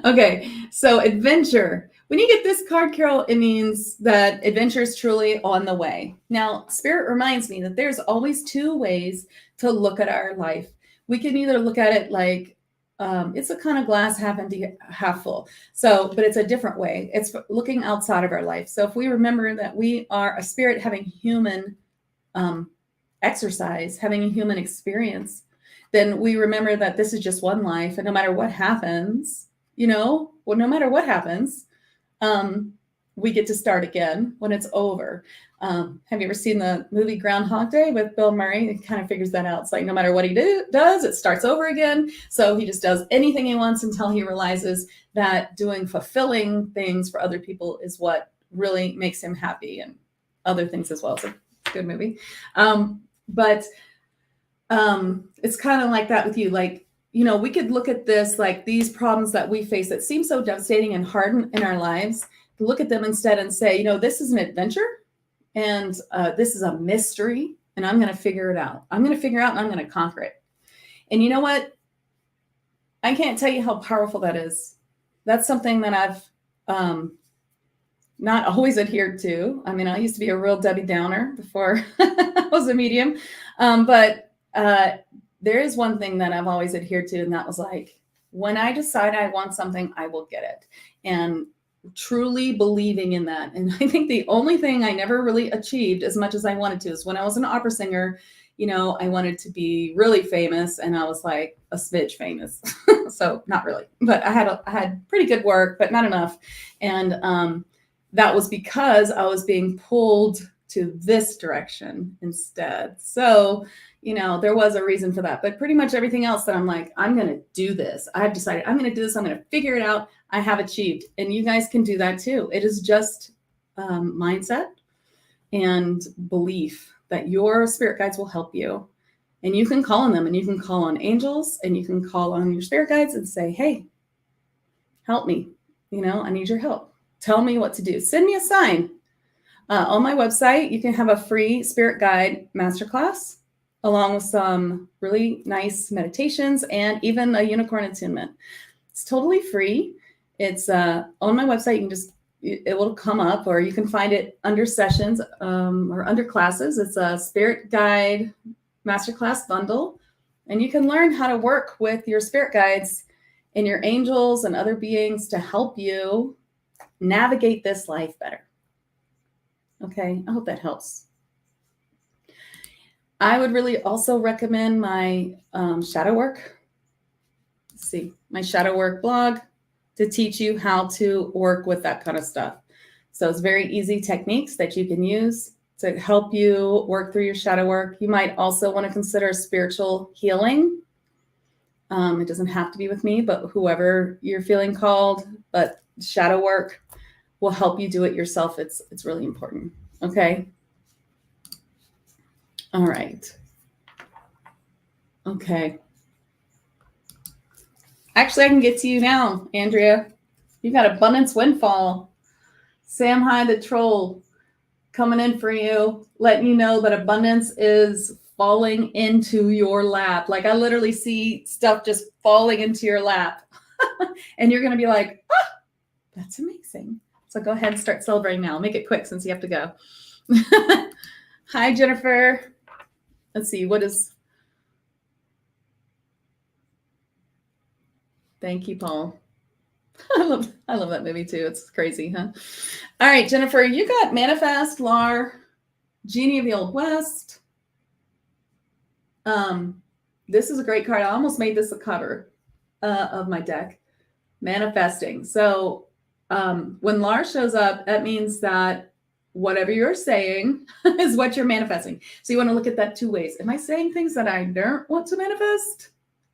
Okay, so adventure. When you get this card, Carol, it means that adventure is truly on the way. Now, Spirit reminds me that there's always two ways to look at our life. We can either look at it like it's a kind of glass half empty, half full. So, but it's a different way. It's looking outside of our life. So if we remember that we are a spirit having human exercise, having a human experience, then we remember that this is just one life, and no matter what happens, no matter what happens, we get to start again when it's over. Have you ever seen the movie Groundhog Day with Bill Murray? It kind of figures that out. It's like no matter what he does, it starts over again. So he just does anything he wants until he realizes that doing fulfilling things for other people is what really makes him happy, and other things as well. It's a good movie. But it's kind of like that with you. Like, we could look at this, like these problems that we face that seem so devastating and hard in our lives, look at them instead and say, this is an adventure, and this is a mystery, and I'm going to figure it out. I'm going to figure out, and I'm going to conquer it. And you know what? I can't tell you how powerful that is. That's something that I've not always adhered to. I mean, I used to be a real Debbie Downer before I was a medium. But there is one thing that I've always adhered to, and that was like, when I decide I want something, I will get it. And truly believing in that. And I think the only thing I never really achieved as much as I wanted to is when I was an opera singer, I wanted to be really famous, and I was like a smidge famous. So not really, but I had pretty good work, but not enough. And that was because I was being pulled to this direction instead. So, there was a reason for that, but pretty much everything else that I'm like, I'm going to do this. I've decided I'm going to do this. I'm going to figure it out. I have achieved. And you guys can do that too. It is just mindset and belief that your spirit guides will help you. And you can call on them, and you can call on angels, and you can call on your spirit guides and say, hey, help me. I need your help. Tell me what to do. Send me a sign. On my website, you can have a free spirit guide masterclass along with some really nice meditations and even a unicorn attunement. It's totally free. It's on my website. You can just, it will come up, or you can find it under sessions or under classes. It's a spirit guide masterclass bundle, and you can learn how to work with your spirit guides and your angels and other beings to help you navigate this life better. Okay, I hope that helps. I would really also recommend my shadow work. Let's see, my shadow work blog to teach you how to work with that kind of stuff. So it's very easy techniques that you can use to help you work through your shadow work. You might also want to consider spiritual healing. It doesn't have to be with me, but whoever you're feeling called, but shadow work will help you do it yourself. It's really important. Okay. All right. Okay. Actually, I can get to you now, Andrea. You got abundance windfall. Sam High the Troll coming in for you, letting you know that abundance is falling into your lap. Like I literally see stuff just falling into your lap. And you're going to be like, oh, that's amazing. So go ahead and start celebrating now. Make it quick since you have to go. Hi, Jennifer. Let's see. What is... Thank you, Paul. I love that movie too. It's crazy, huh? All right, Jennifer, you got Manifest, Lar, Genie of the Old West. This is a great card. I almost made this a cover of my deck. Manifesting. So when Lar shows up, that means that whatever you're saying is what you're manifesting. So you want to look at that two ways. Am I saying things that I don't want to manifest?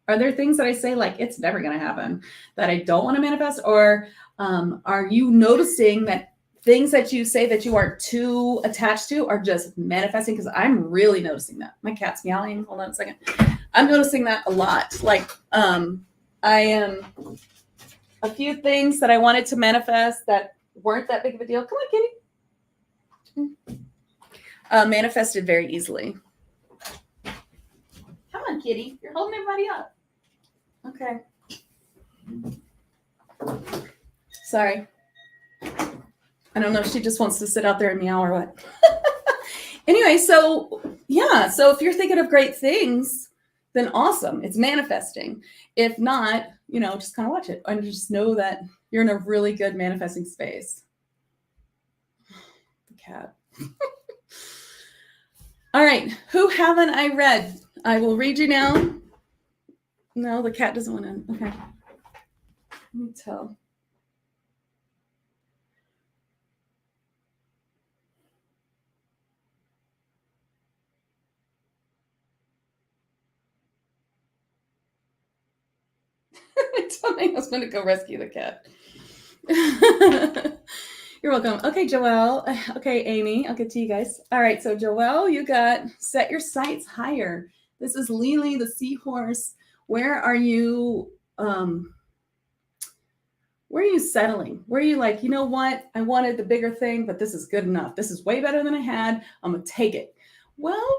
Are there things that I say like it's never going to happen that I don't want to manifest? Or are you noticing that things that you say that you aren't too attached to are just manifesting? Because I'm really noticing that. My cat's meowing. Hold on a second. I'm noticing that a lot. Like I am a few things that I wanted to manifest that weren't that big of a deal. Come on, kitty. Manifested very easily. Come on, kitty. You're holding everybody up. Okay. Sorry. I don't know if she just wants to sit out there and meow or what. Anyway, so yeah. So if you're thinking of great things, then awesome. It's manifesting. If not, just kind of watch it and just know that you're in a really good manifesting space. The cat. All right. Who haven't I read? I will read you now. No, the cat doesn't want to. Okay. Let me tell. I told my husband to go rescue the cat. You're welcome. Okay, Joelle. Okay, Amy. I'll get to you guys. All right, so Joelle, you got set your sights higher. This is Lily, the seahorse. Where are you settling? Where are you like, you know what? I wanted the bigger thing, but this is good enough. This is way better than I had. I'm going to take it. Well,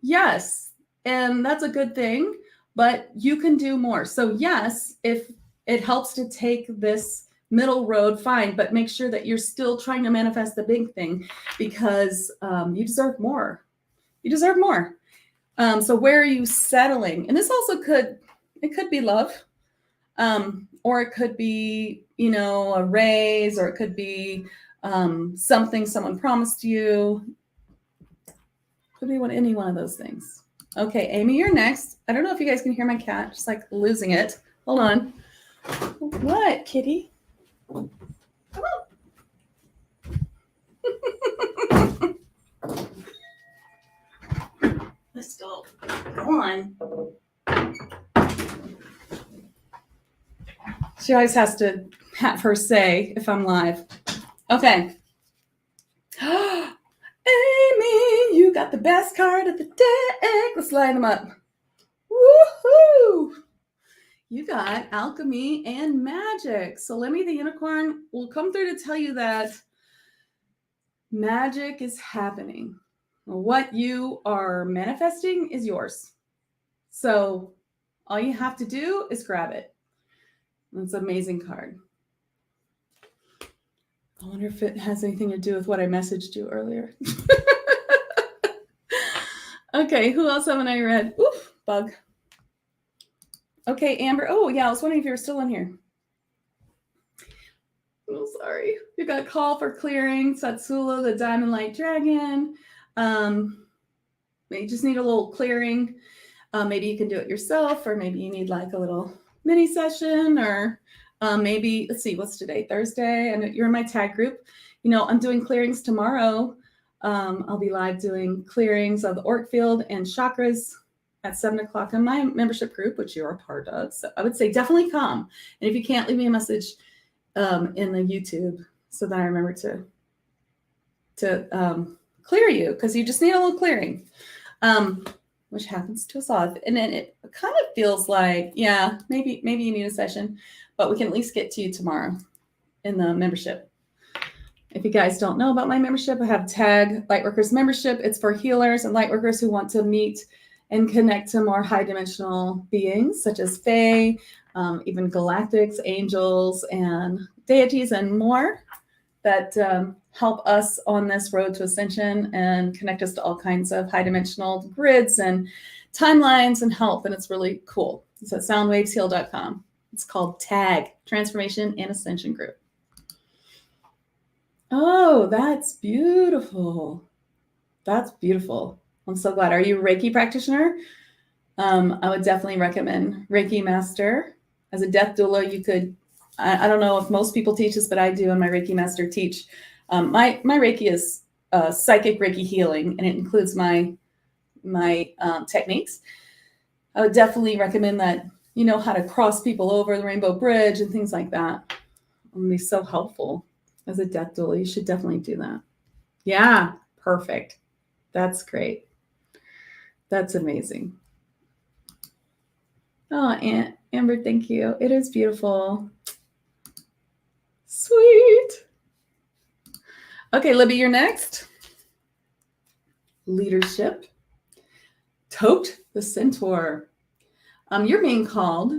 yes. And that's a good thing, but you can do more. So yes, if it helps to take this middle road, fine, but make sure that you're still trying to manifest the big thing because you deserve more. You deserve more. So where are you settling? And this also could be love, or it could be, a raise, or it could be something someone promised you. Could be any one of those things. Okay, Amy, you're next. I don't know if you guys can hear my cat, just like losing it. Hold on. What, kitty? Come on. Let's go. Go on. She always has to have her say if I'm live. Okay. Amy, you got the best card of the deck. Let's line them up. Woohoo! You got Alchemy and Magic. So Lemmy the Unicorn will come through to tell you that Magic is happening. What you are manifesting is yours. So all you have to do is grab it. It's an amazing card. I wonder if it has anything to do with what I messaged you earlier. Okay, who else haven't I read? Oof, bug. Okay, Amber. Oh, yeah, I was wondering if you were still in here. Oh, sorry. You got Call for Clearing, Satsula, the Diamond Light Dragon. You just need a little clearing. Maybe you can do it yourself, or maybe you need like a little mini session, or maybe, let's see, what's today? Thursday, and you're in my tag group. You know, I'm doing clearings tomorrow. I'll be live doing clearings of the auric field and chakras at 7 o'clock in my membership group, which you're a part of. So I would say definitely come. And if you can't, leave me a message in the YouTube so that I remember to clear you, because you just need a little clearing, which happens to us all. And then it kind of feels like, yeah, maybe you need a session, but we can at least get to you tomorrow in the membership. If you guys don't know about my membership, I have Tag Lightworkers membership. It's for healers and lightworkers who want to meet and connect to more high dimensional beings such as Fae, even galactics, angels, and deities, and more that help us on this road to ascension and connect us to all kinds of high dimensional grids and timelines and help. And it's really cool. It's at soundwavesheal.com. It's called TAG, Transformation and Ascension Group. Oh, that's beautiful. That's beautiful. I'm so glad. Are you a Reiki practitioner? I would definitely recommend Reiki Master. As a death doula, you could, I don't know if most people teach this, but I do, and my Reiki Master teach. My Reiki is psychic Reiki healing, and it includes my techniques. I would definitely recommend that you know how to cross people over the rainbow bridge and things like that. It would be so helpful. As a death doula, you should definitely do that. Yeah, perfect. That's great. That's amazing. Oh, Amber, thank you. It is beautiful. Sweet. Okay, Libby, you're next. Leadership. Tote the Centaur. You're being called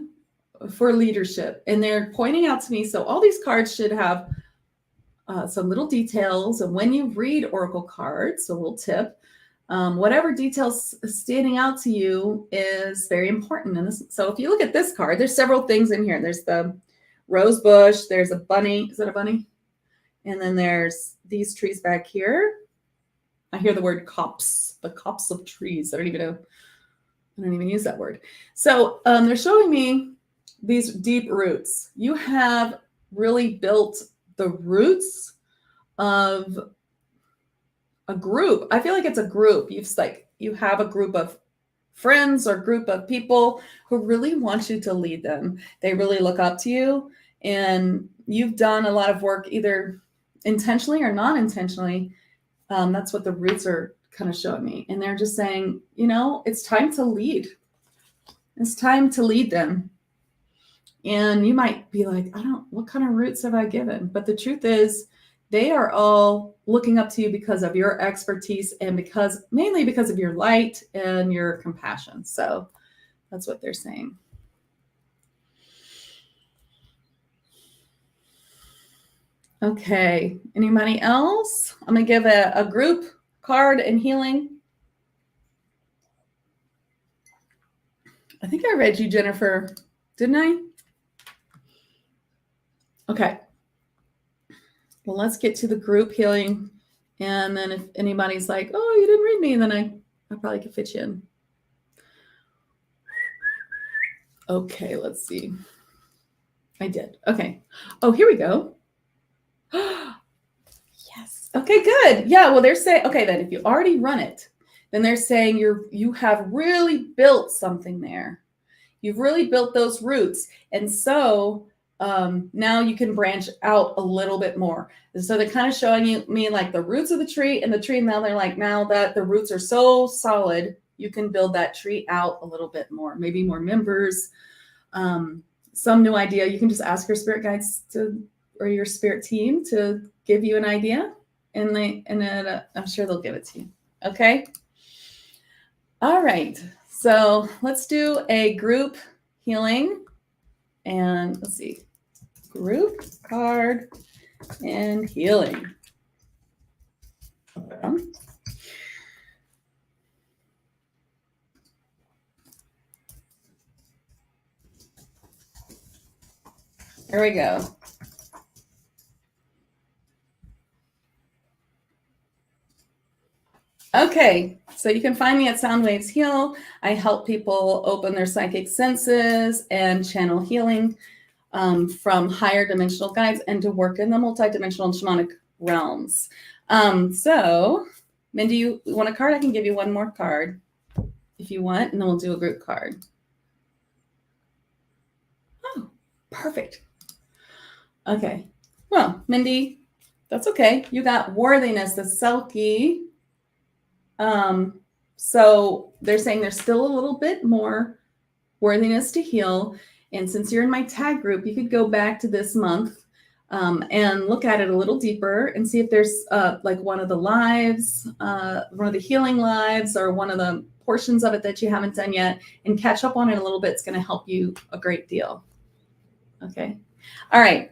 for leadership, and they're pointing out to me, so all these cards should have some little details. And when you read oracle cards, a little tip, whatever details standing out to you is very important. And so if you look at this card, there's several things in here. There's the rose bush. There's a bunny. Is that a bunny? And then there's these trees back here. I hear the word copse, the copse of trees. I don't even use that word. So they're showing me these deep roots. You have really built the roots of a group. I feel like it's a group. You have a group of friends or group of people who really want you to lead them. They really look up to you, and you've done a lot of work either intentionally or non-intentionally. That's what the roots are kind of showing me. And they're just saying, you know, it's time to lead. It's time to lead them. And you might be like, what kind of roots have I given? But the truth is, they are all looking up to you because of your expertise and mainly because of your light and your compassion. So that's what they're saying. Okay. Anybody else? I'm going to give a group card and healing. I think I read you, Jennifer. Didn't I? Okay. Well, let's get to the group healing. And then if anybody's like, oh, you didn't read me, then I probably could fit you in. Okay, let's see. I did. Okay. Oh, here we go. Yes. Okay, good. Yeah, well, they're saying, okay, then if you already run it, then they're saying you have really built something there. You've really built those roots. And so now you can branch out a little bit more. And so they're kind of showing me like the roots of the tree and the tree. Now they're like, now that the roots are so solid, you can build that tree out a little bit more, maybe more members, some new idea. You can just ask your spirit guides or your spirit team to give you an idea I'm sure they'll give it to you. Okay. All right. So let's do a group healing, and let's see, group card and healing. Here we go. Okay, so you can find me at Sound Waves Heal. I help people open their psychic senses and channel healing from higher dimensional guides and to work in the multidimensional and shamanic realms. So, Mindy, you want a card? I can give you one more card if you want, and then we'll do a group card. Oh, perfect. Okay. Well, Mindy, that's okay. You got worthiness, the Selkie. So they're saying there's still a little bit more worthiness to heal. And since you're in my tag group, you could go back to this month and look at it a little deeper and see if there's like one of the lives, one of the healing lives, or one of the portions of it that you haven't done yet, and catch up on it a little bit. It's going to help you a great deal. Okay. All right.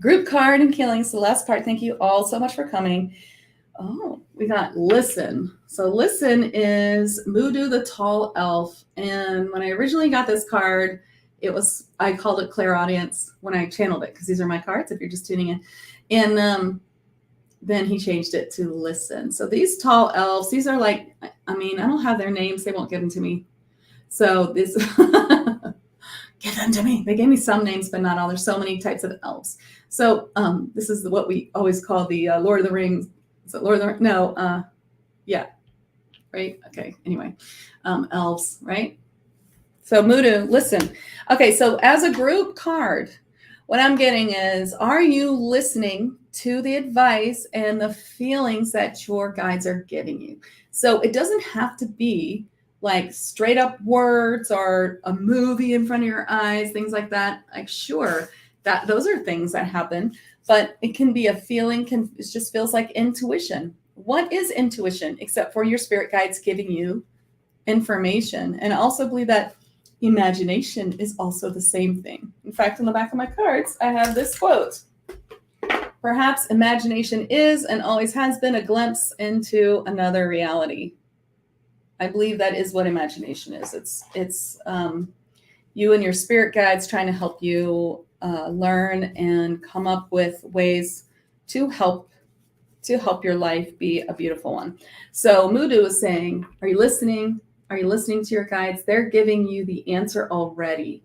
Group card and healing. So the last part. Thank you all so much for coming. Oh, we got Listen. So Listen is Mudu the Tall Elf. And when I originally got this card, I called it Clairaudience when I channeled it, because these are my cards if you're just tuning in. And then he changed it to Listen. So these tall elves, these are like, I don't have their names. They won't give them to me. So this, give them to me. They gave me some names, but not all. There's so many types of elves. So this is what we always call the Lord of the Rings. Is it Lord of the Rings? No. Yeah. Right. Okay. Anyway, elves. Right. So Mudu, Listen. Okay. So as a group card, what I'm getting is, are you listening to the advice and the feelings that your guides are giving you? So it doesn't have to be like straight up words or a movie in front of your eyes, things like that. Like, sure, that those are things that happen, but it can be a feeling. It just feels like intuition. What is intuition except for your spirit guides giving you information? And I also believe that imagination is also the same thing. In fact, on the back of my cards, I have this quote. Perhaps imagination is and always has been a glimpse into another reality. I believe that is what imagination is. It's you and your spirit guides trying to help you learn and come up with ways to help your life be a beautiful one. So Mudu is saying, are you listening? Are you listening to your guides? They're giving you the answer already.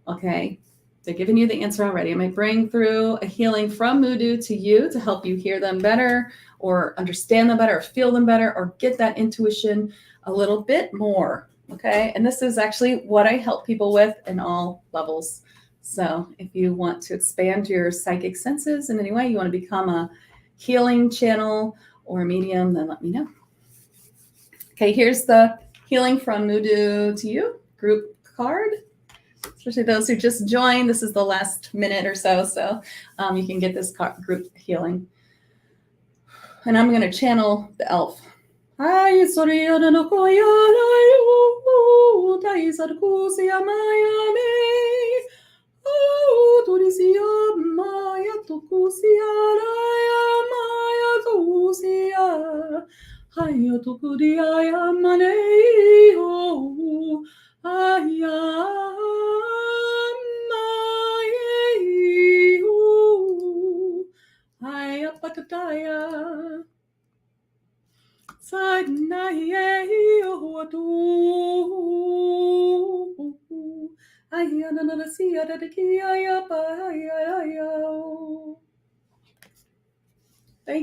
Okay. They're giving you the answer already. I might bring through a healing from Mudu to you to help you hear them better, or understand them better, or feel them better, or get that intuition a little bit more. Okay. And this is actually what I help people with in all levels. So if you want to expand your psychic senses in any way, you want to become a healing channel or a medium, then let me know. Okay. Here's the healing from Mudu to you, group card. Especially those who just joined. This is the last minute or so. So you can get this group healing. And I'm going to channel the elf. Thank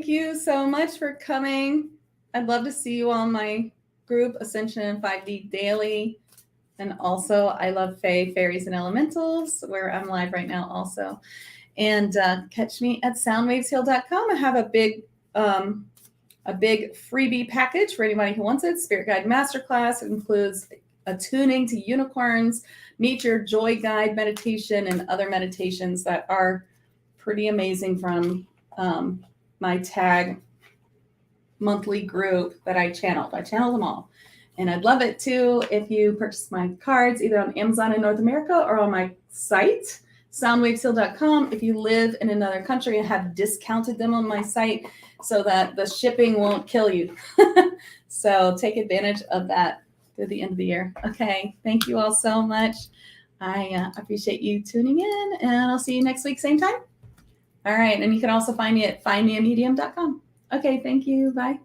you so much for coming. I'd love to see you on my group, Ascension and 5D Daily. And also, I love Fae, Fairies, and Elementals, where I'm live right now also. And catch me at soundwavesheal.com. I have a big freebie package for anybody who wants it. Spirit Guide Masterclass. It includes attuning to unicorns, meet your joy guide meditation, and other meditations that are pretty amazing from my tag monthly group that I channeled. I channeled them all. And I'd love it too if you purchase my cards either on Amazon in North America or on my site, soundwavesheal.com. If you live in another country, I have discounted them on my site so that the shipping won't kill you. So take advantage of that through the end of the year. Okay, thank you all so much. I appreciate you tuning in, and I'll see you next week, same time. All right, and you can also find me at FindMeAMedium.com. Okay, thank you. Bye.